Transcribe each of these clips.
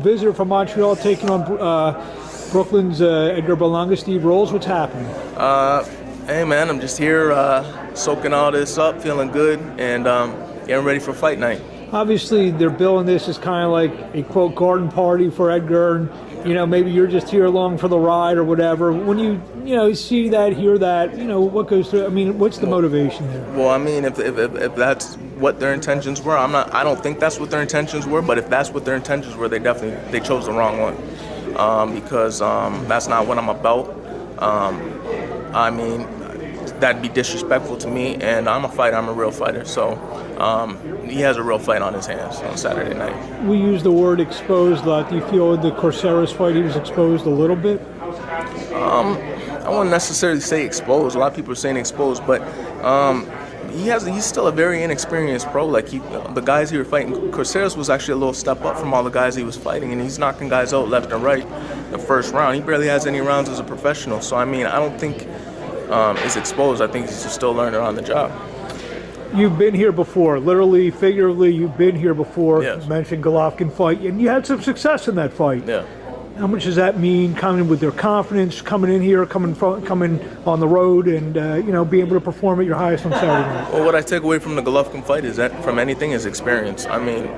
Visitor from Montreal taking on Brooklyn's Edgar Berlanga, Steve Rolls. What's happening? Hey man, I'm just here soaking all this up, feeling good, and getting ready for fight night. Obviously, they're billing this as kind of like a quote garden party for Edgar, and maybe you're just here along for the ride or whatever. When you see that, hear that, what goes through? I mean, what's the motivation there? Well, I mean, if that's what their intentions were, I don't think that's what their intentions were. But if that's what their intentions were, they chose the wrong one, because that's not what I'm about. I mean, that'd be disrespectful to me, and I'm a fighter. I'm a real fighter. So he has a real fight on his hands on Saturday night. We use the word exposed a lot. Do you feel with the Corceras fight he was exposed a little bit? I wouldn't necessarily say exposed. A lot of people are saying exposed, but he's still a very inexperienced pro. Like the guys he were fighting, Corceras was actually a little step up from all the guys he was fighting, and he's knocking guys out left and right the first round. He barely has any rounds as a professional. So I mean, I don't think it's exposed. I think he's just still learning on the job. You've been here before, literally, figuratively. You've been here before. Yes. You mentioned Golovkin fight, and you had some success in that fight. Yeah. How much does that mean, coming with their confidence, coming in here, coming on the road, and being able to perform at your highest on Saturday night? Well, what I take away from the Golovkin fight is that from anything is experience. I mean,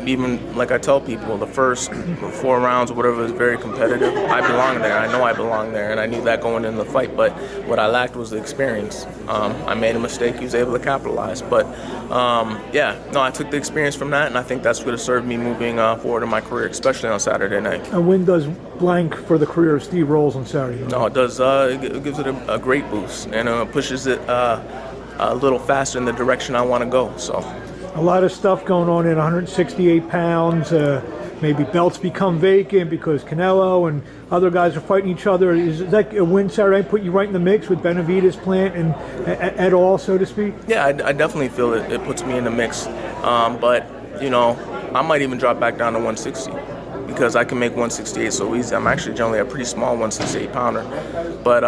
even like I tell people, the first 4 rounds or whatever was very competitive. I belong there. I know I belong there, and I knew that going into the fight. But what I lacked was the experience. I made a mistake. He was able to capitalize. But I took the experience from that, and I think that's going to serve me moving forward in my career, especially on Saturday night. A win does blank for the career of Steve Rolls on Saturday night. No, it does. It gives it a great boost, and pushes it a little faster in the direction I want to go. So. A lot of stuff going on at 168 pounds. Maybe belts become vacant because Canelo and other guys are fighting each other. Is that a win Saturday night put you right in the mix with Benavidez, Plant, and et al., so to speak? Yeah, I definitely feel it puts me in the mix. But I might even drop back down to 160 because I can make 168 so easy. I'm actually generally a pretty small 168 pounder. But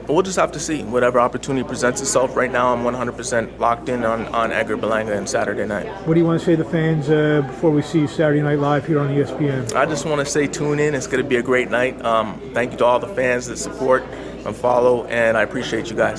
we'll just have to see. Whatever opportunity presents itself. Right now, I'm 100% locked in on Edgar Berlanga and Saturday night. What do you want to say to the fans before we see Saturday Night Live here on ESPN? I just want to say tune in. It's going to be a great night. Thank you to all the fans that support and follow, and I appreciate you guys.